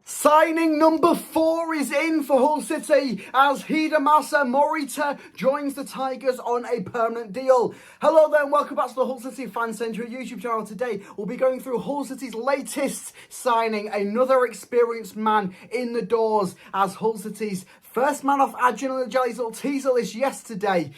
Signing number 4 is in for Hull City as Hidemasa Morita joins the Tigers on a permanent deal. Hello there and welcome back to the Hull City Fan Centre YouTube channel. Today we'll be going through Hull City's latest signing, another experienced man in the doors as Hull City's first man off Adrian Jelly's little teaser list yesterday.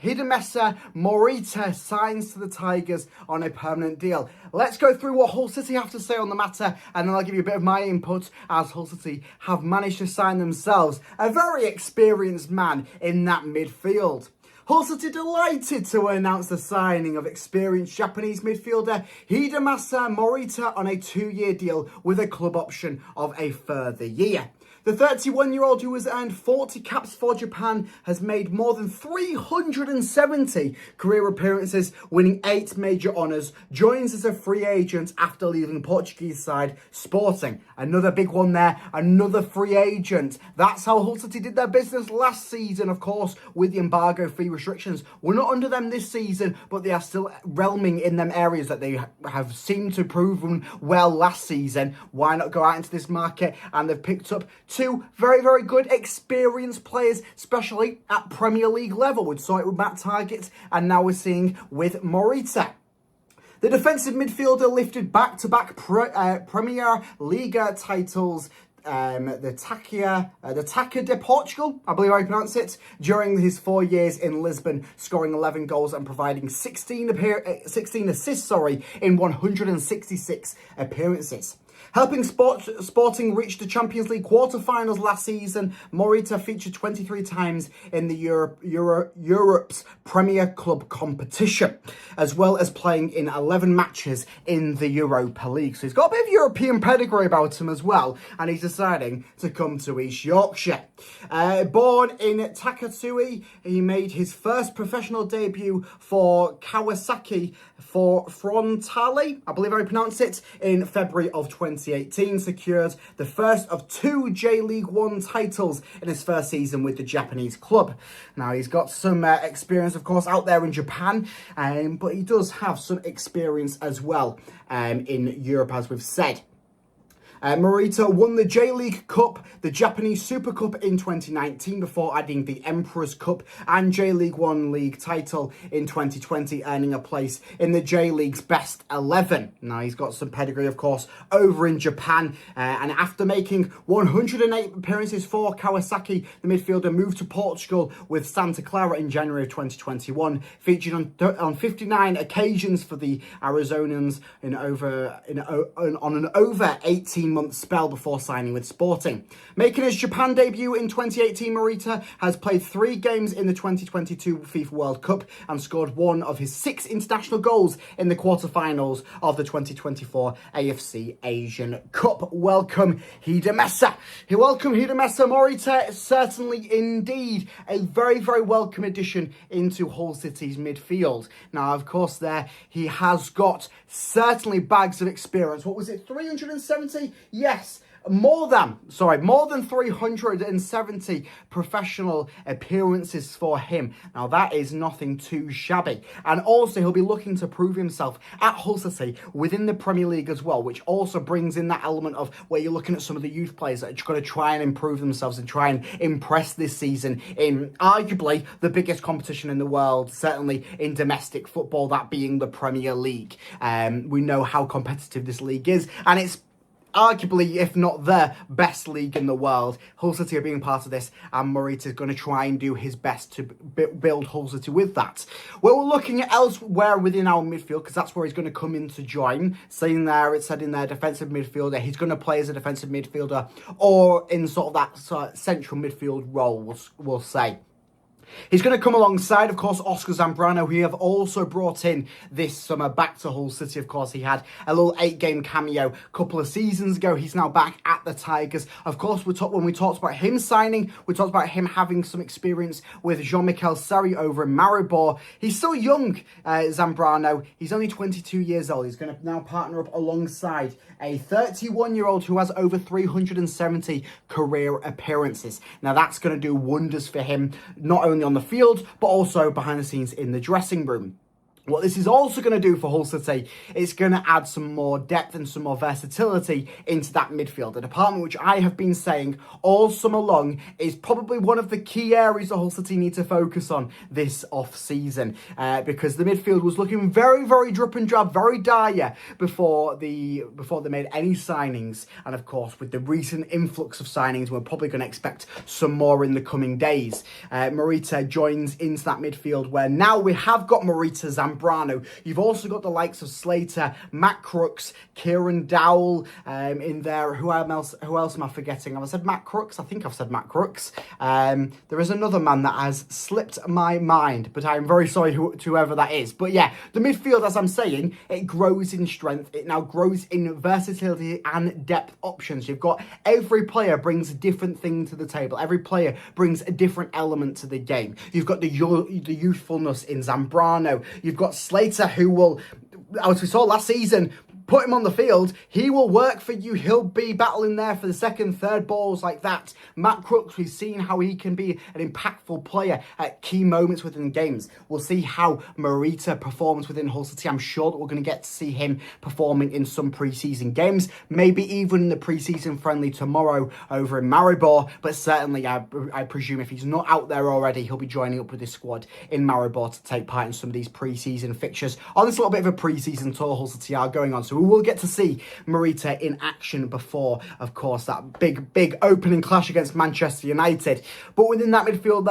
Hidemasa Morita signs to the Tigers on a permanent deal. Let's go through what Hull City have to say on the matter, and then I'll give you a bit of my input as Hull City have managed to sign themselves a very experienced man in that midfield. Hull City delighted to announce the signing of experienced Japanese midfielder Hidemasa Morita on a 2-year deal with a club option of a further year. The 31-year-old, who has earned 40 caps for Japan, has made more than 370 career appearances, winning 8 major honours, joins as a free agent after leaving the Portuguese side Sporting. Another big one there, another free agent. That's how Hull City did their business last season, of course, with the embargo fee restrictions. We're not under them this season, but they are still realming in them areas that they have seemed to proven well last season. Why not go out into this market? And they've picked up 2 very, very good experienced players, especially at Premier League level. We saw it with Matt Targett, and now we're seeing with Morita. The defensive midfielder lifted back-to-back Premier League titles, the Taça de Portugal, I believe I pronounce it, during his 4 years in Lisbon, scoring 11 goals and providing 16 assists in 166 appearances. Helping Sporting reach the Champions League quarter-finals last season, Morita featured 23 times in the Europe's Premier Club competition, as well as playing in 11 matches in the Europa League. So he's got a bit of European pedigree about him as well, and he's deciding to come to East Yorkshire. Born in Takatui, he made his first professional debut for Kawasaki for Frontale, I believe I pronounce it, in February of 2018, secured the first of 2 J-League 1 titles in his first season with the Japanese club. Now, he's got some experience, of course, out there in Japan, but he does have some experience as well in Europe, as we've said. Morita won the J-League Cup, the Japanese Super Cup in 2019 before adding the Emperor's Cup and J-League 1 League title in 2020, earning a place in the J-League's best 11. Now, he's got some pedigree, of course, over in Japan, and after making 108 appearances for Kawasaki, the midfielder moved to Portugal with Santa Clara in January of 2021, featured on 59 occasions for the Arizonans on an over 18-month spell before signing with Sporting. Making his Japan debut in 2018, Morita has played 3 games in the 2022 FIFA World Cup and scored 1 of his 6 international goals in the quarterfinals of the 2024 AFC Asian Cup. Welcome, Hidemasa. Welcome, Hidemasa Morita. Certainly, indeed, a very, very welcome addition into Hull City's midfield. Now, of course, there he has got certainly bags of experience. What was it, 370? Yes, more than 370 professional appearances for him. Now, that is nothing too shabby. And also, he'll be looking to prove himself at Hull City within the Premier League as well, which also brings in that element of where you're looking at some of the youth players that are going to try and improve themselves and try and impress this season in arguably the biggest competition in the world, certainly in domestic football, that being the Premier League. We know how competitive this league is, and it's arguably, if not the best league in the world. Hull City are being part of this, and Morita is going to try and do his best to build Hull City with that. Well, we're looking at elsewhere within our midfield, because that's where he's going to come in to join. Saying there, it said in there, defensive midfielder. He's going to play as a defensive midfielder or in sort of that central midfield role, we'll say. He's going to come alongside, of course, Oscar Zambrano, who we have also brought in this summer back to Hull City. Of course, he had a little 8-game cameo a couple of seasons ago. He's now back at the Tigers. Of course, when we talked about him signing, we talked about him having some experience with Jean-Michel Sarri over in Maribor. He's still young, Zambrano. He's only 22 years old. He's going to now partner up alongside a 31-year-old who has over 370 career appearances. Now, that's going to do wonders for him, not only on the field, but also behind the scenes in the dressing room. What this is also going to do for Hull City, it's going to add some more depth and some more versatility into that midfield. A department which I have been saying all summer long is probably one of the key areas that Hull City need to focus on this off-season. Because the midfield was looking very, very drip and drab, very dire before they made any signings. And of course, with the recent influx of signings, we're probably going to expect some more in the coming days. Morita joins into that midfield where now we have got Morita, Zambrano. You've also got the likes of Slater, Matt Crooks, Kieran Dowell in there. Who else am I forgetting? Have I said Matt Crooks? I think I've said Matt Crooks. There is another man that has slipped my mind, but I'm very sorry to whoever that is. But yeah, the midfield, as I'm saying, it grows in strength. It now grows in versatility and depth options. You've got every player brings a different thing to the table. Every player brings a different element to the game. You've got the youthfulness in Zambrano. You've got Slater, who will, as we saw last season, put him on the field, he will work for you. He'll be battling there for the second, third balls like that. Matt Crooks, we've seen how he can be an impactful player at key moments within games. We'll see how Morita performs within Hull City. I'm sure that we're going to get to see him performing in some pre-season games, maybe even in the pre-season friendly tomorrow over in Maribor. But certainly, I presume if he's not out there already, he'll be joining up with his squad in Maribor to take part in some of these pre-season fixtures. On this little bit of a pre-season tour Hull City are going on, so we will get to see Morita in action before, of course, that big opening clash against Manchester United. But within that midfield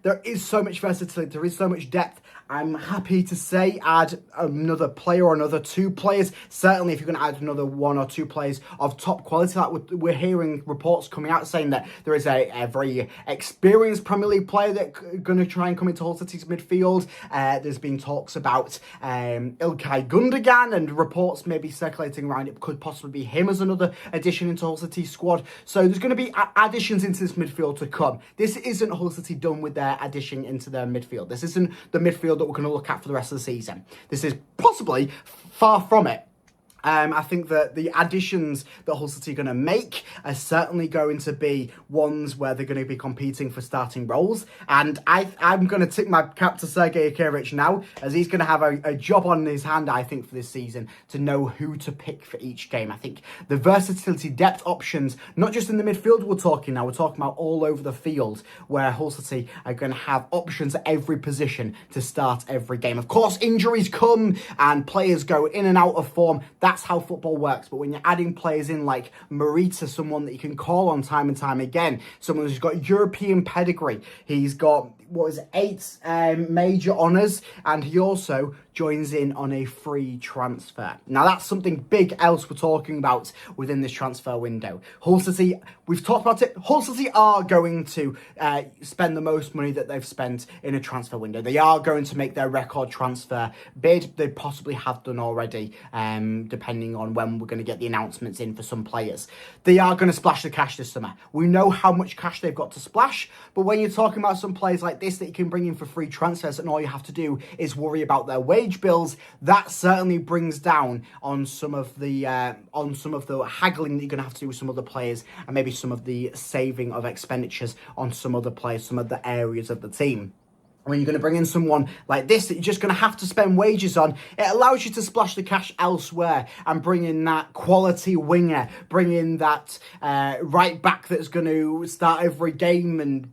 there is so much versatility, there is so much depth. I'm happy to say add another player or another two players. Certainly, if you're going to add another one or two players of top quality, like we're hearing reports coming out saying that there is a very experienced Premier League player that's going to try and come into Hull City's midfield. There's been talks about Ilkay Gundogan, and reports maybe circulating around it could possibly be him as another addition into Hull City's squad. So there's going to be additions into this midfield to come. This isn't Hull City done with their addition into their midfield. This isn't the midfield that we're going to look at for the rest of the season. This is possibly far from it. I think that the additions that Hull City are going to make are certainly going to be ones where they're going to be competing for starting roles. And I'm going to tip my cap to Sergei Akirich now, as he's going to have a job on his hand, I think, for this season to know who to pick for each game. I think the versatility, depth options, not just in the midfield we're talking about all over the field, where Hull City are going to have options at every position to start every game. Of course, injuries come and players go in and out of form. That's how football works. But when you're adding players in like Morita, someone that you can call on time and time again, someone who's got European pedigree, he's got 8 major honours, and he also joins in on a free transfer. Now that's something big else we're talking about within this transfer window. Hull City, we've talked about it, Hull City are going to spend the most money that they've spent in a transfer window. They are going to make their record transfer bid. They possibly have done already, depending on when we're going to get the announcements in for some players. They are going to splash the cash this summer. We know how much cash they've got to splash, but when you're talking about some players like this that you can bring in for free transfers and all you have to do is worry about their wage bills, that certainly brings down on some of the haggling that you're going to have to do with some other players, and maybe some of the saving of expenditures on some other players, some other areas of the team. When you're going to bring in someone like this that you're just going to have to spend wages on, it allows you to splash the cash elsewhere and bring in that quality winger, bring in that right back that's going to start every game and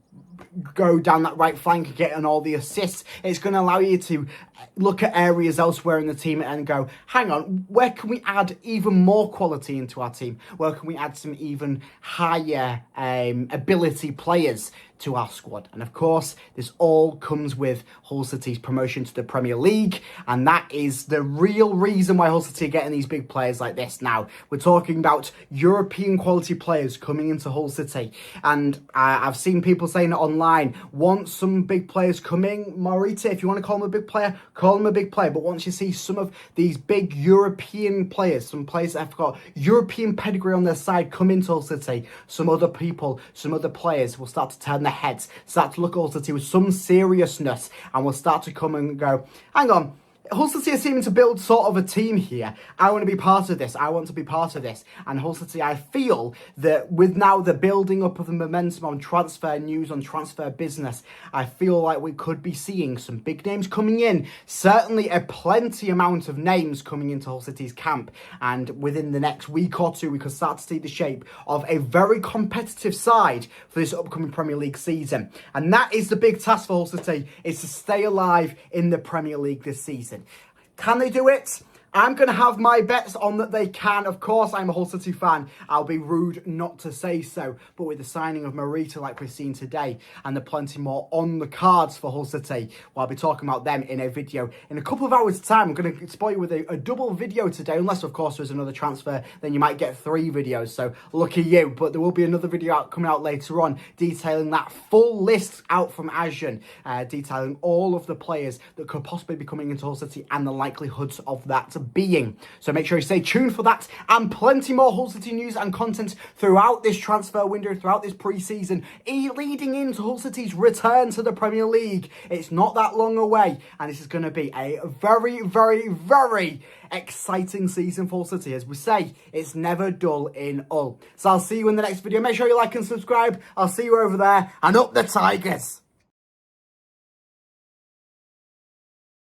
go down that right flank and get on all the assists. It's going to allow you to look at areas elsewhere in the team and go, hang on, where can we add even more quality into our team? Where can we add some even higher ability players to our squad? And of course, this all comes with Hull City's promotion to the Premier League, and that is the real reason why Hull City are getting these big players like this now. We're talking about European quality players coming into Hull City, and I've seen people saying it online, once some big players coming, Morita, if you want to call him a big player, call him a big player, but once you see some of these big European players, some players that have got European pedigree on their side come into Hull City, some other people, some other players will start to turn their heads, start to look at Hull City with some seriousness, and will start to come and go, hang on, Hull City are seeming to build sort of a team here. I want to be part of this. I want to be part of this. And Hull City, I feel that with now the building up of the momentum on transfer news, on transfer business, I feel like we could be seeing some big names coming in. Certainly a plenty amount of names coming into Hull City's camp. And within the next week or two, we could start to see the shape of a very competitive side for this upcoming Premier League season. And that is the big task for Hull City, is to stay alive in the Premier League this season. Can they do it? I'm going to have my bets on that they can. Of course, I'm a Hull City fan. I'll be rude not to say so. But with the signing of Morita like we've seen today, and the plenty more on the cards for Hull City, well, I'll be talking about them in a video in a couple of hours' time. I'm going to spoil you with a double video today, unless, of course, there's another transfer. Then you might get 3 videos, so lucky you. But there will be another video coming out later on, detailing that full list out from Asian, detailing all of the players that could possibly be coming into Hull City and the likelihoods of that being. So make sure you stay tuned for that and plenty more Hull City news and content throughout this transfer window, throughout this pre-season, leading into Hull City's return to the Premier League. It's not that long away, and this is going to be a very, very, very exciting season for Hull City. As we say, it's never dull in Hull. So I'll see you in the next video. Make sure you like and subscribe. I'll see you over there, and up the Tigers!